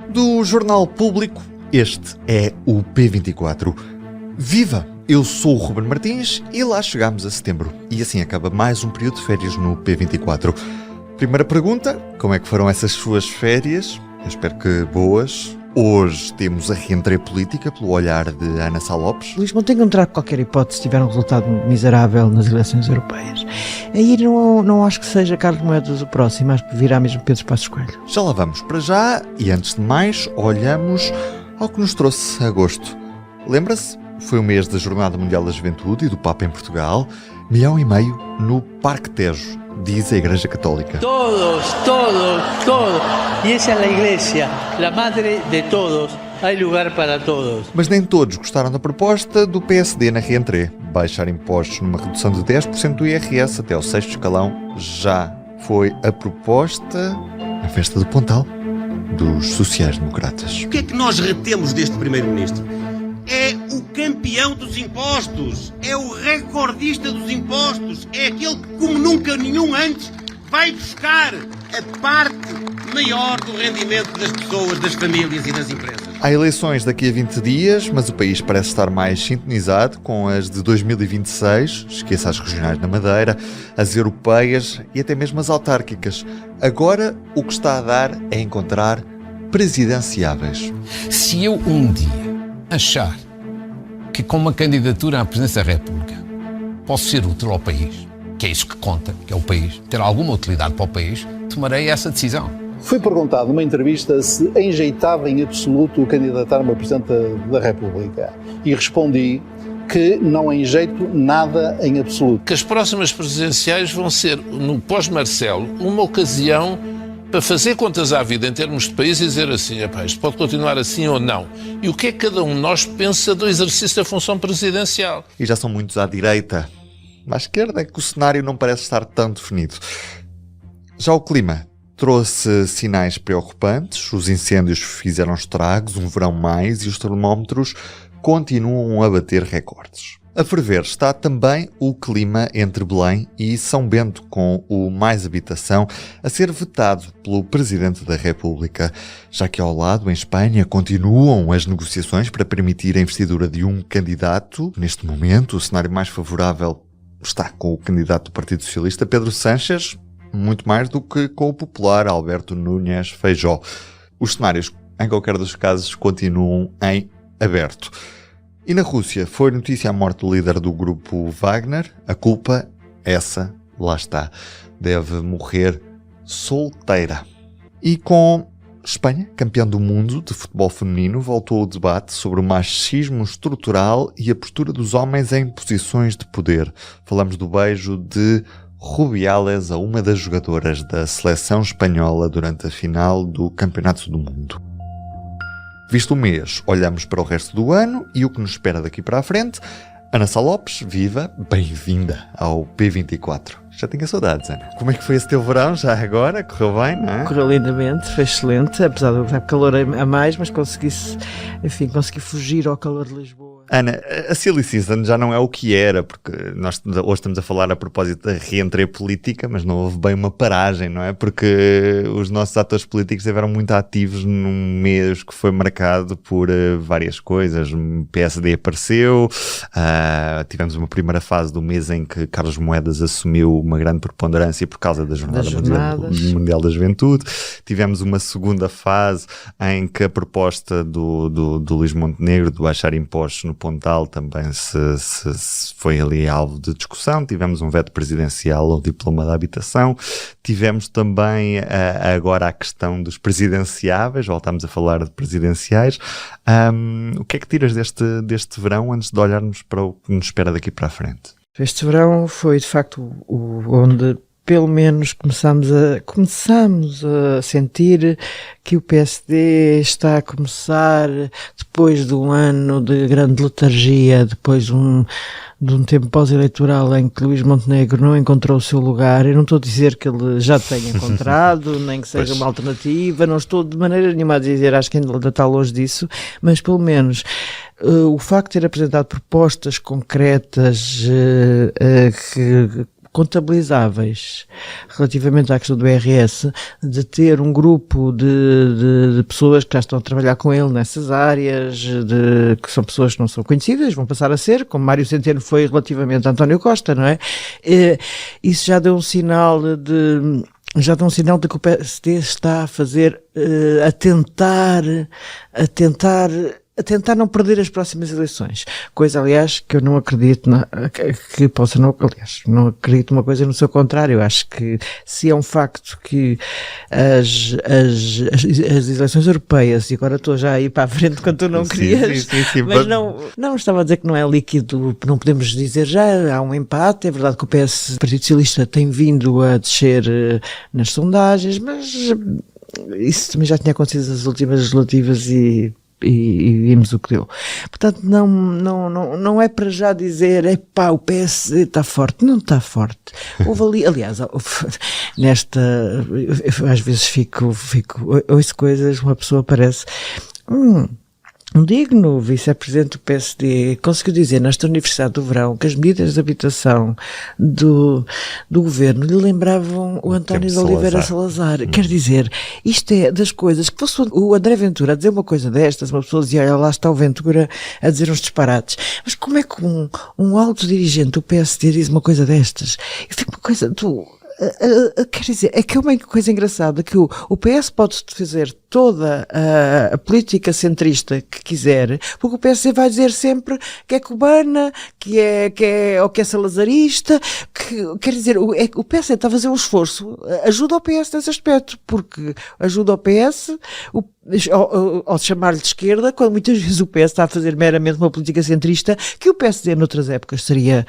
Do Jornal Público, este é o P24. Viva! Eu sou o Ruben Martins e lá chegamos a setembro. E assim acaba mais um período de férias no P24. Primeira pergunta, como é que foram essas suas férias? Eu espero que boas. Hoje temos a reentrée política pelo olhar de Ana Sá Lopes. Luís Montenegro não terá qualquer hipótese se tiver um resultado miserável nas eleições europeias. Aí não acho que seja Carlos Moedas o próximo, acho que virá mesmo Pedro Passos Coelho. Já lá vamos para já e antes de mais olhamos ao que nos trouxe agosto. Lembra-se? Foi o mês da Jornada Mundial da Juventude e do Papa em Portugal. 1,5 milhão no Parque Tejo, diz a Igreja Católica. Todos. E essa é a Igreja, a madre de todos. Há lugar para todos. Mas nem todos gostaram da proposta do PSD na reentrée. Baixar impostos numa redução de 10% do IRS até ao 6º escalão já foi a proposta na festa do Pontal dos sociais-democratas. O que é que nós retemos deste Primeiro-Ministro? É o campeão dos impostos, é o recordista dos impostos, é aquele que, como nunca nenhum antes, vai buscar a parte maior do rendimento das pessoas, das famílias e das empresas. Há eleições daqui a 20 dias, mas o país parece estar mais sintonizado com as de 2026, esqueça as regionais na Madeira, as europeias e até mesmo as autárquicas. Agora, o que está a dar é encontrar presidenciáveis. Se eu um dia achar que com uma candidatura à presidência da República posso ser útil ao país, que é isso que conta, que é o país, ter alguma utilidade para o país, tomarei essa decisão. Foi perguntado numa entrevista se enjeitava em absoluto candidatar-me a Presidente da República e respondi que não enjeito nada em absoluto. Que as próximas presidenciais vão ser, no pós-Marcelo, uma ocasião para fazer contas à vida em termos de país e dizer assim, isto pode continuar assim ou não. E o que é que cada um de nós pensa do exercício da função presidencial? E já são muitos à direita. À esquerda é que o cenário não parece estar tão definido. Já o clima trouxe sinais preocupantes. Os incêndios fizeram estragos, um verão mais e os termómetros continuam a bater recordes. A ferver está também o clima entre Belém e São Bento, com o Mais Habitação a ser vetado pelo Presidente da República. Já que ao lado, em Espanha, continuam as negociações para permitir a investidura de um candidato. Neste momento, o cenário mais favorável está com o candidato do Partido Socialista, Pedro Sánchez, muito mais do que com o popular Alberto Núñez Feijóo. Os cenários, em qualquer dos casos, continuam em aberto. E na Rússia foi notícia a morte do líder do grupo Wagner. A culpa, essa, lá está, deve morrer solteira. E com Espanha, campeão do mundo de futebol feminino, voltou o debate sobre o machismo estrutural e a postura dos homens em posições de poder. Falamos do beijo de Rubiales a uma das jogadoras da seleção espanhola durante a final do Campeonato do Mundo. Visto o mês, olhamos para o resto do ano e o que nos espera daqui para a frente. Ana Sá Lopes, viva, bem-vinda ao P24. Já tinha saudades, Ana. Como é que foi esse teu verão já agora? Correu bem, não é? Correu lindamente, foi excelente, apesar de estar calor a mais, mas consegui fugir ao calor de Lisboa. Ana, a Silly Season já não é o que era, porque nós hoje estamos a falar a propósito da reentrée política, mas não houve bem uma paragem, não é? Porque os nossos atores políticos estiveram muito ativos num mês que foi marcado por várias coisas. O PSD apareceu, tivemos uma primeira fase do mês em que Carlos Moedas assumiu uma grande preponderância por causa da Jornada Mundial da Juventude. Tivemos uma segunda fase em que a proposta do Luís Montenegro de baixar impostos no Pontal também se foi ali alvo de discussão. Tivemos um veto presidencial ao diploma da habitação. Tivemos também agora a questão dos presidenciáveis. Voltámos a falar de presidenciais. O que é que tiras deste verão antes de olharmos para o que nos espera daqui para a frente? Este verão foi de facto onde pelo menos começamos a sentir que o PSD está a começar, depois de um ano de grande letargia, depois de um tempo pós-eleitoral em que Luís Montenegro não encontrou o seu lugar. Eu não estou a dizer que ele já tenha encontrado, nem que seja uma alternativa, não estou de maneira nenhuma a dizer, acho que ainda está longe disso, mas pelo menos o facto de ter apresentado propostas concretas contabilizáveis relativamente à questão do IRS, de ter um grupo de pessoas que já estão a trabalhar com ele nessas áreas, que são pessoas que não são conhecidas, vão passar a ser, como Mário Centeno foi relativamente a António Costa, não é? Isso já deu um sinal de que o PSD está a fazer, a tentar não perder as próximas eleições. Coisa, aliás, que eu não acredito que possa não acredito numa coisa no seu contrário. Acho que se é um facto que as eleições europeias, e agora estou já a ir para a frente quando tu não querias, sim, mas não estava a dizer que não é líquido, não podemos dizer já, há um empate. É verdade que o Partido Socialista tem vindo a descer nas sondagens, mas isso também já tinha acontecido nas últimas legislativas e vimos o que deu. Portanto, não é para já dizer, o PS está forte. Não está forte. Houve ali, aliás, às vezes ouço coisas, uma pessoa parece, um digno vice-presidente do PSD conseguiu dizer nesta Universidade do Verão que as medidas de habitação do governo lhe lembravam o António de Oliveira Salazar. Quer dizer, isto é das coisas que fosse o André Ventura a dizer uma coisa destas, uma pessoa dizia, olha, lá está o Ventura a dizer uns disparates. Mas como é que um alto dirigente do PSD diz uma coisa destas? Eu fico uma coisa quer dizer, é que é uma coisa engraçada que o PS pode fazer toda a política centrista que quiser, porque o PSD vai dizer sempre que é cubana, que é salazarista, quer dizer, o PSD está a fazer um esforço, ajuda o PS nesse aspecto, porque ajuda o PS ao chamar-lhe de esquerda, quando muitas vezes o PS está a fazer meramente uma política centrista que o PSD noutras épocas estaria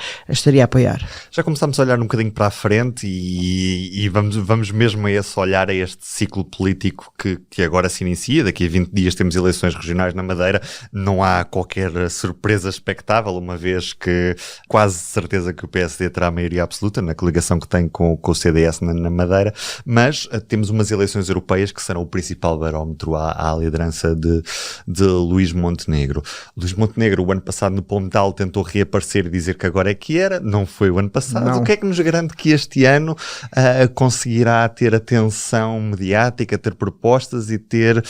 a apoiar. Já começámos a olhar um bocadinho para a frente e vamos mesmo a esse olhar, a este ciclo político que agora se inicia. Daqui a 20 dias temos eleições regionais na Madeira. Não há qualquer surpresa expectável, uma vez que quase certeza que o PSD terá a maioria absoluta na coligação que tem com o CDS na Madeira, mas temos umas eleições europeias que serão o principal barómetro à liderança de Luís Montenegro. Luís Montenegro, o ano passado no Pombal, tentou reaparecer e dizer que agora é que era, não foi o ano passado. Não. O que é que nos garante que este ano conseguirá ter atenção mediática, ter propostas e ter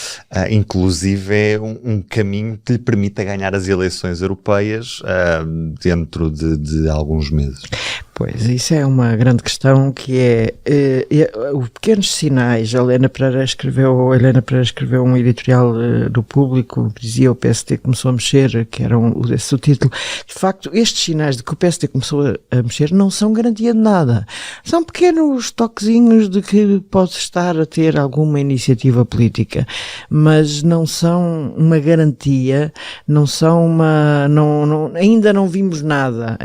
inclusive um caminho que lhe permita ganhar as eleições europeias dentro de alguns meses? Pois, isso é uma grande questão, que é os pequenos sinais. A Helena Pereira escreveu um editorial do Público que dizia o PSD começou a mexer, que era esse o título. De facto, estes sinais de que o PSD começou a mexer não são garantia de nada. São pequenos toquezinhos de que pode estar a ter alguma iniciativa política, mas não são uma garantia, não são ainda não vimos nada.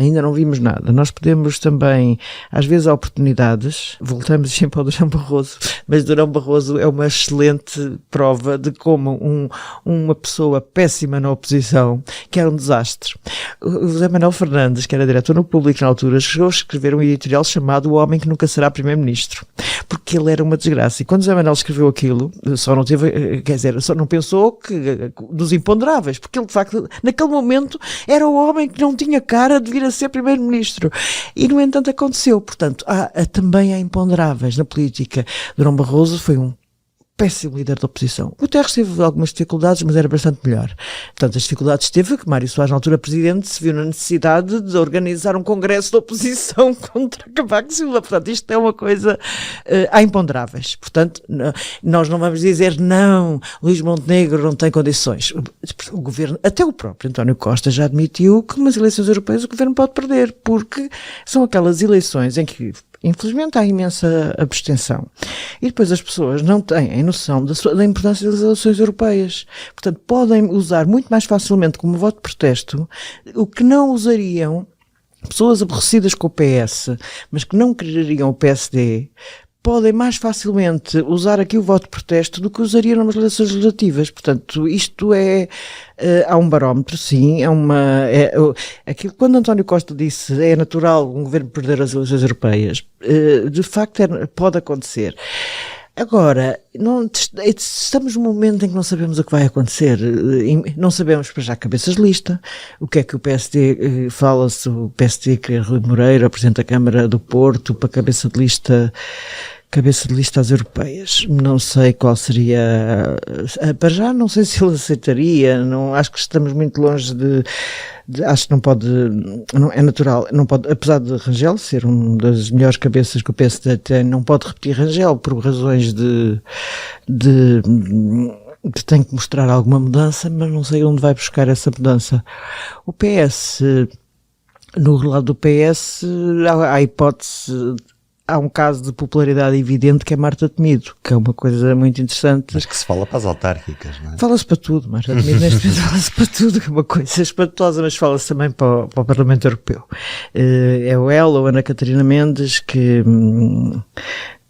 Nós podemos também, às vezes, há oportunidades. Voltamos sempre ao Durão Barroso, mas Durão Barroso é uma excelente prova de como uma pessoa péssima na oposição, que era um desastre. O José Manuel Fernandes, que era diretor no Público na altura, chegou a escrever um editorial chamado O Homem que Nunca Será Primeiro-Ministro, porque ele era uma desgraça. E quando o José Manuel escreveu aquilo, só não pensou que dos imponderáveis, porque ele, de facto, naquele momento, era o homem que não tinha cara de vir a ser Primeiro-Ministro. E, no entanto, aconteceu. Portanto, também há imponderáveis na política. Durão Barroso foi um péssimo líder da oposição. O Guterres teve algumas dificuldades, mas era bastante melhor. Portanto, as dificuldades teve que Mário Soares, na altura presidente, se viu na necessidade de organizar um congresso de oposição contra Cavaco Silva. Portanto, isto é uma coisa... há imponderáveis. Portanto, nós não vamos dizer não, Luís Montenegro não tem condições. O governo, até o próprio António Costa já admitiu que umas eleições europeias o governo pode perder, porque são aquelas eleições em que infelizmente há imensa abstenção. E depois as pessoas não têm noção da importância das eleições europeias. Portanto, podem usar muito mais facilmente como voto de protesto o que não usariam pessoas aborrecidas com o PS, mas que não quereriam o PSD, podem mais facilmente usar aqui o voto de protesto do que usariam nas eleições legislativas. Portanto, isto há um barómetro, sim, aquilo, quando António Costa disse é natural um governo perder as eleições europeias, de facto pode acontecer. Agora, estamos num momento em que não sabemos o que vai acontecer, não sabemos para já cabeças de lista, o que é que o PSD fala, se o PSD quer Rui Moreira, o Presidente da Câmara do Porto, para cabeça de lista às europeias. Não sei qual seria, para já não sei se ele aceitaria, acho que estamos muito longe acho que não pode, não é natural, não pode, apesar de Rangel ser uma das melhores cabeças que o PSD tem, não pode repetir Rangel por razões que tem que mostrar alguma mudança, mas não sei onde vai buscar essa mudança. O PS, no lado do PS, há hipótese. Há um caso de popularidade evidente que é Marta Temido, que é uma coisa muito interessante. Mas que se fala para as autárquicas, não é? Fala-se para tudo, Marta Temido neste momento fala-se para tudo, que é uma coisa espantosa, mas fala-se também para o Parlamento Europeu. É o ela ou Ana Catarina Mendes que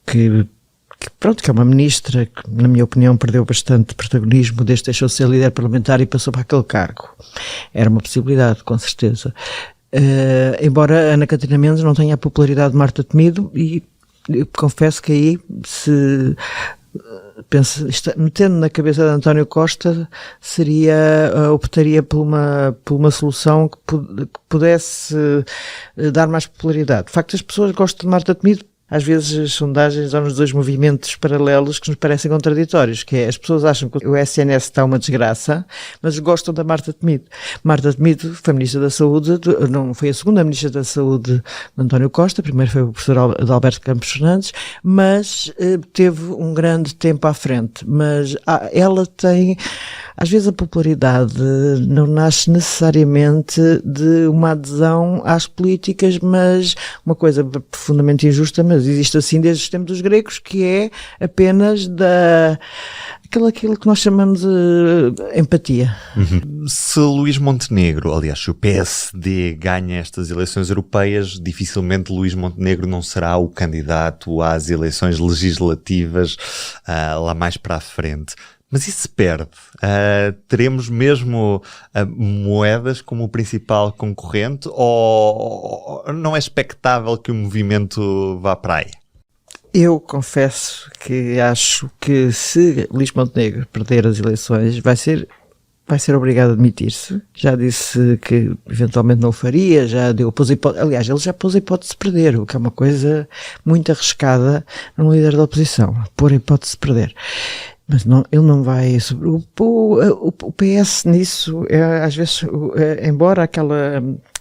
é uma ministra que, na minha opinião, perdeu bastante protagonismo desde que deixou de ser líder parlamentar e passou para aquele cargo. Era uma possibilidade, com certeza. Embora Ana Catarina Mendes não tenha a popularidade de Marta Temido, e eu confesso que aí, se metendo na cabeça de António Costa, optaria por uma solução que pudesse dar mais popularidade. De facto, as pessoas gostam de Marta Temido. Às vezes as sondagens dão-nos dois movimentos paralelos que nos parecem contraditórios, que é, as pessoas acham que o SNS está uma desgraça, mas gostam da Marta Temido. Marta Temido foi Ministra da Saúde, não foi a segunda Ministra da Saúde de António Costa, primeiro foi o professor Adalberto Campos Fernandes, mas teve um grande tempo à frente. Mas ela tem, às vezes a popularidade não nasce necessariamente de uma adesão às políticas, mas uma coisa profundamente injusta, mas existe assim desde os tempos dos gregos, que é apenas aquilo que nós chamamos de empatia. Se Luís Montenegro, aliás, se o PSD ganha estas eleições europeias, dificilmente Luís Montenegro não será o candidato às eleições legislativas lá mais para a frente. Mas e se perde? Teremos mesmo Moedas como o principal concorrente, ou não é expectável que o movimento vá para aí? Eu confesso que acho que se Luís Montenegro perder as eleições vai ser obrigado a admitir-se. Já disse que eventualmente não o faria, aliás, ele já pôs a hipótese de perder, o que é uma coisa muito arriscada num líder da oposição, pôr a hipótese de perder. Mas ele não vai... O PS nisso, às vezes, embora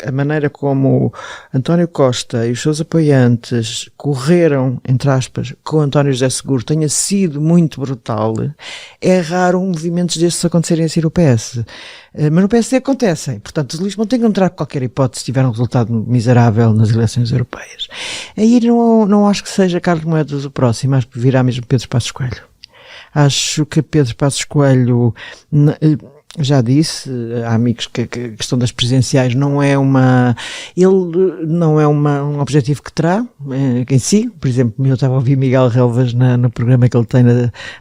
a maneira como António Costa e os seus apoiantes correram, entre aspas, com António José Seguro tenha sido muito brutal, é raro movimentos destes acontecerem a ser o PS. Mas no PSD acontecem. Portanto, Luís Montenegro não terá qualquer hipótese se tiver um resultado miserável nas eleições europeias. Aí não acho que seja Carlos Moedas o próximo, acho que virá mesmo Pedro Passos Coelho. Acho que Pedro Passos Coelho, já disse, há amigos que a questão das presidenciais não é um objetivo que terá em si. Por exemplo, eu estava a ouvir Miguel Relvas no programa que ele tem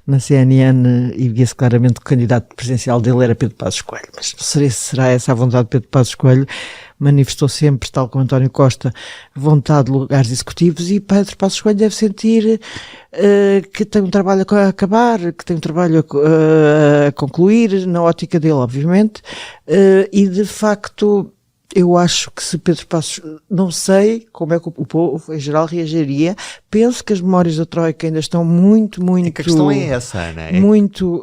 na CNN e via-se claramente que o candidato presidencial dele era Pedro Passos Coelho. Mas não sei se será essa a vontade de Pedro Passos Coelho. Manifestou sempre, tal como António Costa, vontade de lugares executivos, e Pedro Passos Coelho deve sentir que tem um trabalho a acabar, que tem um trabalho a concluir, na ótica dele, obviamente, e de facto eu acho que se Pedro Passos, não sei como é que o povo em geral reagiria. Penso que as memórias da Troika ainda estão muito... É que a questão é essa, Ana.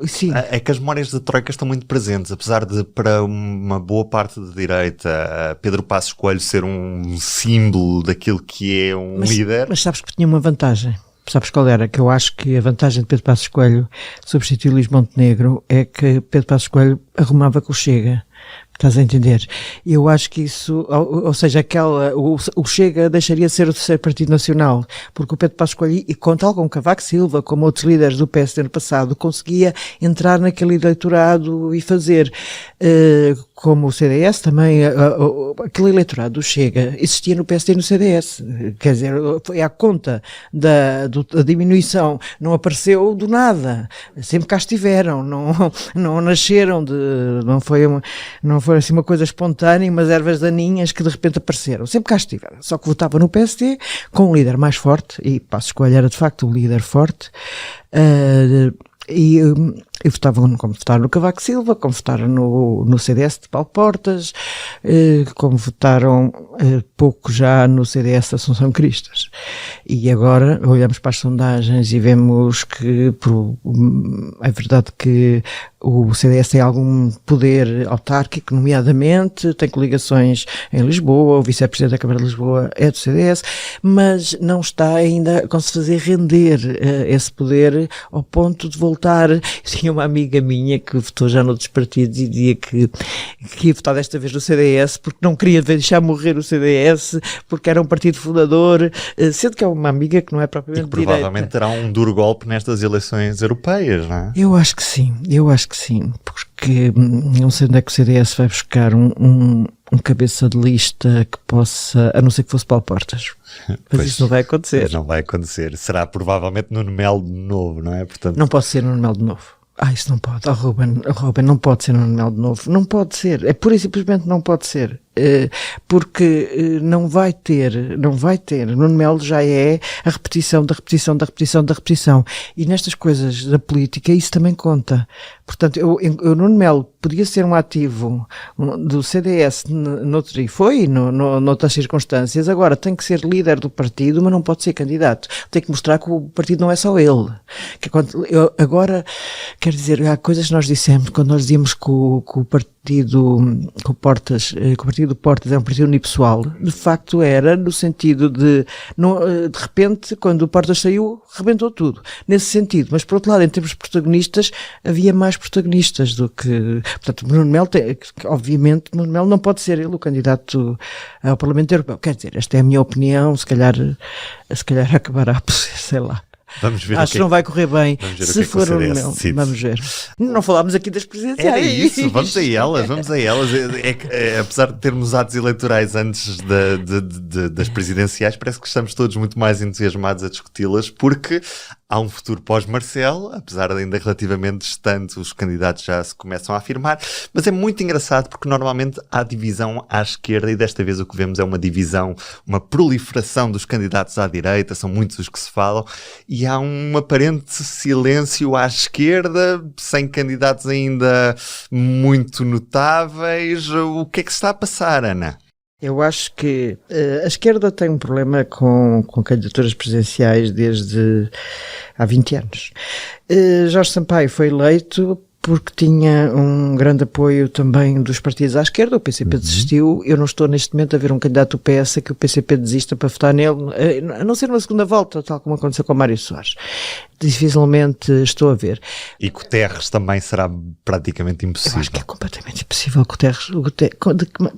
Sim. É que as memórias da Troika estão muito presentes, apesar de, para uma boa parte da direita, Pedro Passos Coelho ser um símbolo daquilo que é um líder. Mas sabes que tinha uma vantagem. Sabes qual era? Que eu acho que a vantagem de Pedro Passos Coelho substituir Luís Montenegro é que Pedro Passos Coelho arrumava com o Chega. Estás a entender? Eu acho que isso, ou seja, o Chega deixaria de ser o terceiro partido nacional, porque o Pedro Passos Coelho, e tal como Cavaco Silva, como outros líderes do PSD no passado, conseguia entrar naquele eleitorado e fazer como o CDS, também aquele eleitorado do Chega existia no PSD e no CDS. Quer dizer, foi à conta da diminuição, não apareceu do nada, sempre cá estiveram, não nasceram não foi assim uma coisa espontânea, umas ervas daninhas que de repente apareceram, sempre cá estiveram, só que votava no PSD com um líder mais forte, e Passos Coelho era de facto um líder forte, e votavam como votaram no Cavaco Silva, como votaram no CDS de Paulo Portas, como votaram pouco já no CDS de Assunção Cristas. E agora olhamos para as sondagens e vemos que é verdade que o CDS tem algum poder autárquico, nomeadamente tem coligações em Lisboa, o vice-presidente da Câmara de Lisboa é do CDS, mas não está ainda a conseguir fazer render esse poder ao ponto de voltar. Tinha uma amiga minha que votou já noutros partidos e dizia que ia votar desta vez no CDS porque não queria deixar morrer o CDS, porque era um partido fundador, sendo que é uma amiga que não é propriamente e que provavelmente terá um duro golpe nestas eleições europeias, não é? Eu acho que sim, porque não sei onde é que o CDS vai buscar um cabeça de lista que possa, a não ser que fosse Paulo Portas. Mas pois, isso não vai acontecer. Não vai acontecer. Será provavelmente Nuno Melo de novo, não é? Portanto... Não pode ser Nuno Melo de novo. Isso não pode. Ruben, não pode ser Nuno Melo de novo. Não pode ser. É pura e simplesmente não pode ser. Porque não vai ter. Nuno Melo já é a repetição da repetição da repetição da repetição. E nestas coisas da política isso também conta. Portanto, Nuno Melo podia ser um ativo do CDS e foi noutras circunstâncias. Agora tem que ser líder do partido, mas não pode ser candidato. Tem que mostrar que o partido não é só ele. Agora, quer dizer, há coisas que nós dissemos quando nós dizíamos que o partido do Portas é um partido unipessoal, de facto era no sentido de repente, quando o Portas saiu, rebentou tudo. Nesse sentido, mas por outro lado, em termos de protagonistas, havia mais protagonistas do que... Portanto, Nuno Melo obviamente, Nuno Melo não pode ser ele o candidato ao Parlamento Europeu. Quer dizer, esta é a minha opinião, se calhar acabará por ser, sei lá. Vamos ver. Acho que não vai correr bem se for o Nuno. Vamos ver. Não falámos aqui das presidenciais. Era isso, vamos a elas. Apesar de termos atos eleitorais antes das presidenciais, parece que estamos todos muito mais entusiasmados a discuti-las, porque há um futuro pós-Marcelo, apesar de ainda relativamente distante, os candidatos já se começam a afirmar, mas é muito engraçado porque normalmente há divisão à esquerda e desta vez o que vemos é uma divisão, uma proliferação dos candidatos à direita, são muitos os que se falam, e há um aparente silêncio à esquerda, sem candidatos ainda muito notáveis. O que é que se está a passar, Ana? Eu acho que a esquerda tem um problema com candidaturas presidenciais desde há 20 anos. Jorge Sampaio foi eleito porque tinha um grande apoio também dos partidos à esquerda, o PCP desistiu. Eu não estou neste momento a ver um candidato do PS que o PCP desista para votar nele, a não ser numa segunda volta, tal como aconteceu com o Mário Soares. Dificilmente estou a ver. E Guterres também será praticamente impossível. Eu acho que é completamente impossível.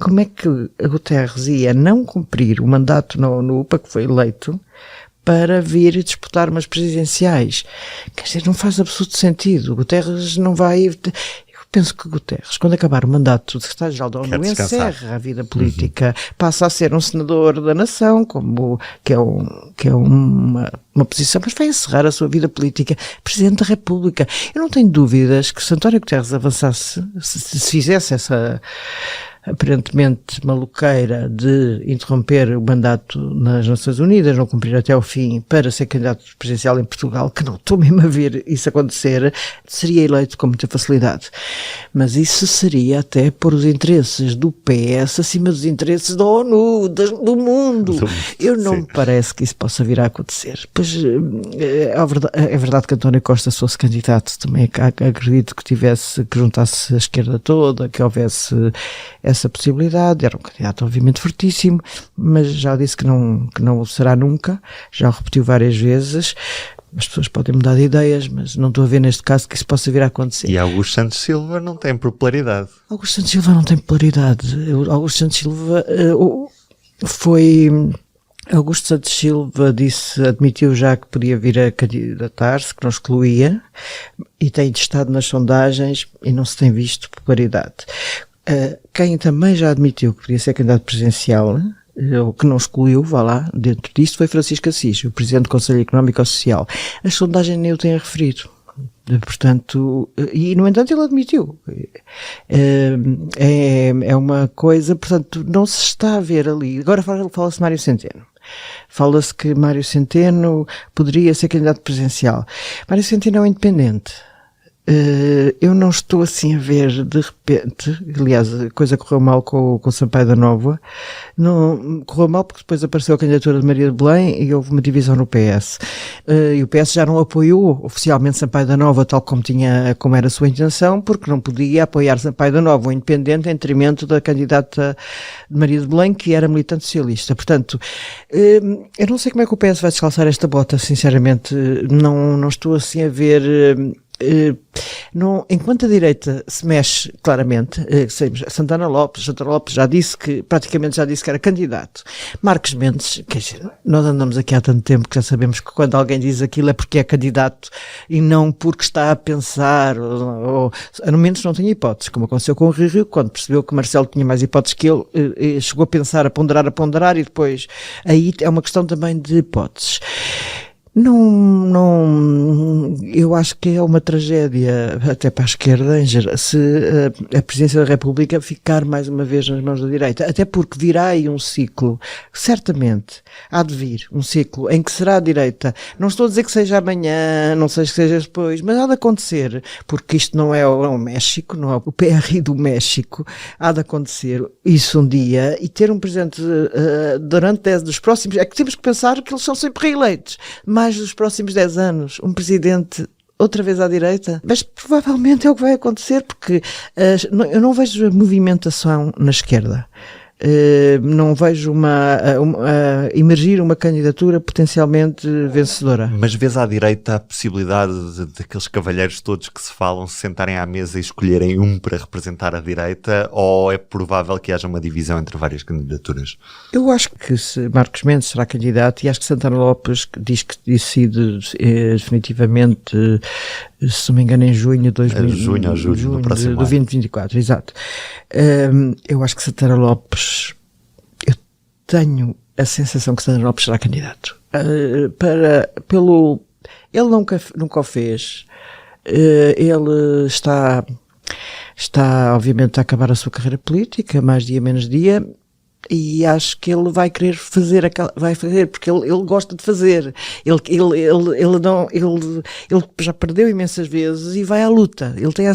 Como é que a Guterres ia não cumprir o mandato no UPA que foi eleito para vir disputar umas presidenciais? Quer dizer, não faz absoluto sentido. Guterres não vai... Eu penso que Guterres, quando acabar o mandato de secretário-geral da ONU, encerra a vida política, passa a ser um senador da nação, que é uma posição, mas vai encerrar a sua vida política, Presidente da República. Eu não tenho dúvidas que se António Guterres avançasse, se fizesse essa aparentemente maluqueira de interromper o mandato nas Nações Unidas, não cumprir até ao fim para ser candidato presidencial em Portugal, que não estou mesmo a ver isso acontecer, seria eleito com muita facilidade. Mas isso seria até por os interesses do PS acima dos interesses da ONU, do mundo. Eu não me parece que isso possa vir a acontecer. Pois é verdade que António Costa, se fosse candidato, também acredito que juntasse a esquerda toda, que houvesse essa possibilidade. Era um candidato obviamente fortíssimo, mas já disse que não o será nunca, já o repetiu várias vezes. As pessoas podem mudar de ideias, mas não estou a ver neste caso que isso possa vir a acontecer. E Augusto Santos Silva não tem popularidade. Augusto Santos Silva não tem popularidade. Augusto Santos Silva Augusto Santos Silva admitiu já que podia vir a candidatar-se, que não excluía, e tem estado nas sondagens e não se tem visto popularidade. Quem também já admitiu que podia ser candidato presidencial, ou que não excluiu, vá lá, dentro disto, foi Francisco Assis, o Presidente do Conselho Económico e Social. A sondagem nem o tem referido. Portanto, e no entanto ele admitiu. É uma coisa, portanto, não se está a ver ali. Agora fala-se Mário Centeno. Fala-se que Mário Centeno poderia ser candidato presidencial. Mário Centeno é um independente. Eu não estou assim a ver de repente, aliás, a coisa correu mal com o Sampaio da Nova, não, correu mal porque depois apareceu a candidatura de Maria de Belém e houve uma divisão no PS, e o PS já não apoiou oficialmente Sampaio da Nova tal como era a sua intenção, porque não podia apoiar Sampaio da Nova, um independente, em detrimento da candidata de Maria de Belém, que era militante socialista. Portanto, eu não sei como é que o PS vai descalçar esta bota, sinceramente, não estou assim a ver. Não, enquanto a direita se mexe claramente, Santana Lopes praticamente já disse que era candidato. Marcos Mendes, quer dizer, nós andamos aqui há tanto tempo que já sabemos que quando alguém diz aquilo é porque é candidato e não porque está a pensar, ou no menos não tinha hipóteses, como aconteceu com o Rio, quando percebeu que Marcelo tinha mais hipóteses que ele, chegou a pensar, a ponderar e depois, aí é uma questão também de hipóteses. Eu acho que é uma tragédia, até para a esquerda, em geral, se a presidência da República ficar mais uma vez nas mãos da direita, até porque virá aí um ciclo, certamente, há de vir um ciclo em que será a direita, não estou a dizer que seja amanhã, não sei que seja depois, mas há de acontecer, porque isto não é o México, não é o PRI do México, há de acontecer isso um dia, e ter um presidente durante 10 dos próximos, é que temos que pensar que eles são sempre reeleitos, mais dos próximos 10 anos, um presidente outra vez à direita, mas provavelmente é o que vai acontecer, porque eu não vejo movimentação na esquerda. Não vejo emergir uma candidatura potencialmente vencedora. Mas vês à direita a possibilidade daqueles cavalheiros todos que se falam se sentarem à mesa e escolherem um para representar a direita, ou é provável que haja uma divisão entre várias candidaturas? Eu acho que Marcos Mendes será candidato, e acho que Santana Lopes diz que decide definitivamente, se não me engano, em junho de julho do próximo ano. 2024, exato. Eu acho que Santana Lopes, eu tenho a sensação que Santana Lopes será candidato. Ele nunca o fez. Ele está obviamente a acabar a sua carreira política, mais dia menos dia, e acho que ele vai querer fazer, porque ele gosta de fazer. Ele já perdeu imensas vezes e vai à luta. Ele tem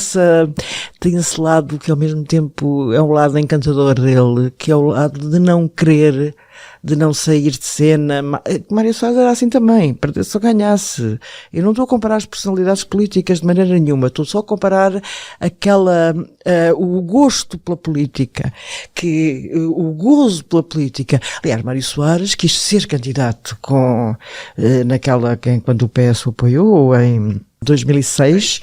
esse lado que ao mesmo tempo é um lado encantador dele, que é o lado de não querer, de não sair de cena. Mário Soares era assim também, para se ganhasse. Eu não estou a comparar as personalidades políticas de maneira nenhuma, estou só a comparar o gosto pela política, o gozo pela política. Aliás, Mário Soares quis ser candidato quando o PS o apoiou em 2006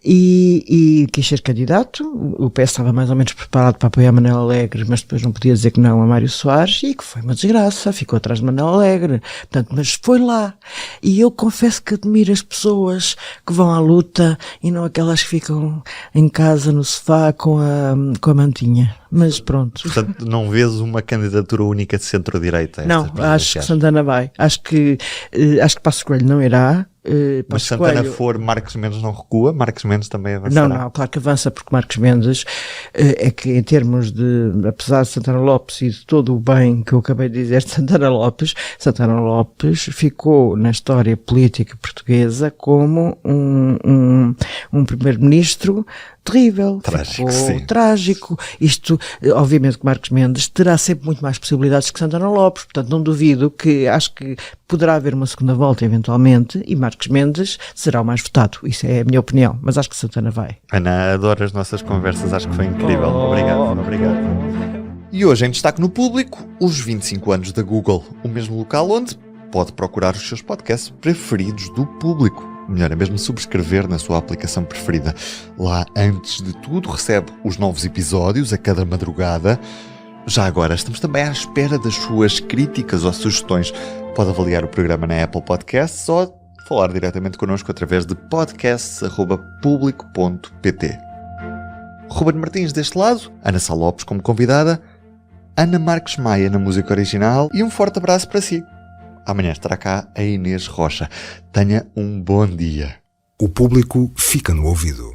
e quis ser candidato. O PS estava mais ou menos preparado para apoiar Manuel Alegre, mas depois não podia dizer que não a Mário Soares, e que foi uma desgraça, ficou atrás de Manuel Alegre. Portanto, mas foi lá, e eu confesso que admiro as pessoas que vão à luta e não aquelas que ficam em casa no sofá com a mantinha. Mas pronto. Portanto, não vês uma candidatura única de centro-direita? Não, acho que Santana vai. Acho que Passos Coelho não irá. Mas Santana for, Marcos Mendes não recua? Marcos Mendes também avançará? Não, claro que avança, porque Marcos Mendes é que, em termos de, apesar de Santana Lopes e de todo o bem que eu acabei de dizer de Santana Lopes ficou na história política portuguesa como um primeiro-ministro terrível, trágico. Isto, obviamente que Marcos Mendes terá sempre muito mais possibilidades que Santana Lopes, portanto não duvido acho que poderá haver uma segunda volta eventualmente, e Marcos Mendes será o mais votado. Isso é a minha opinião, mas acho que Santana vai. Ana, adoro as nossas conversas, acho que foi incrível. Obrigado. E hoje em destaque no Público, os 25 anos da Google, o mesmo local onde pode procurar os seus podcasts preferidos do Público. Melhor é mesmo subscrever na sua aplicação preferida. Lá, antes de tudo, recebe os novos episódios a cada madrugada. Já agora, estamos também à espera das suas críticas ou sugestões. Pode avaliar o programa na Apple Podcasts ou falar diretamente connosco através de podcasts@publico.pt. Ruben Martins deste lado, Ana Sá Lopes como convidada, Ana Marques Maia na música original e um forte abraço para si. Amanhã estará cá a Inês Rocha. Tenha um bom dia. O público fica no ouvido.